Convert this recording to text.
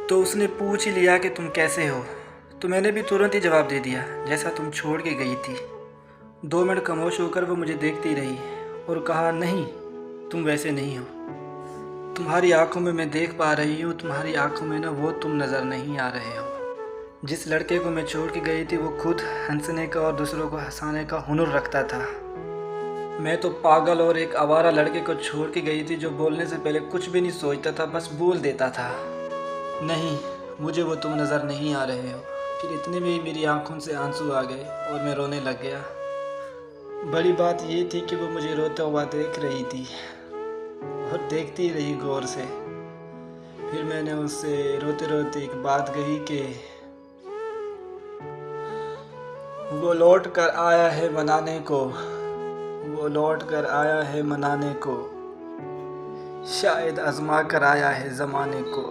तो उसने पूछ ही लिया कि तुम कैसे हो। तो मैंने भी तुरंत ही जवाब दे दिया जैसा तुम छोड़ के गई थी। 2 मिनट खामोश होकर वो मुझे देखती रही और कहा, नहीं, तुम वैसे नहीं हो। तुम्हारी आंखों में मैं देख पा रही हूँ, तुम्हारी आंखों में ना वो तुम नज़र नहीं आ रहे हो। जिस लड़के को मैं छोड़ के गई थी वो खुद हंसने का और दूसरों को हंसाने का हुनर रखता था। मैं तो पागल और एक आवारा लड़के को छोड़ के गई थी जो बोलने से पहले कुछ भी नहीं सोचता था, बस बोल देता था, नहीं, मुझे वो तुम नज़र नहीं आ रहे हो। फिर इतने में ही मेरी आंखों से आंसू आ गए और मैं रोने लग गया। बड़ी बात ये थी कि वो मुझे रोता हुआ देख रही थी और देखती रही गौर से। फिर मैंने उससे रोते रोते एक बात कही कि वो लौट कर आया है मनाने को, वो लौट कर आया है मनाने को, शायद आजमा कर आया है ज़माने को।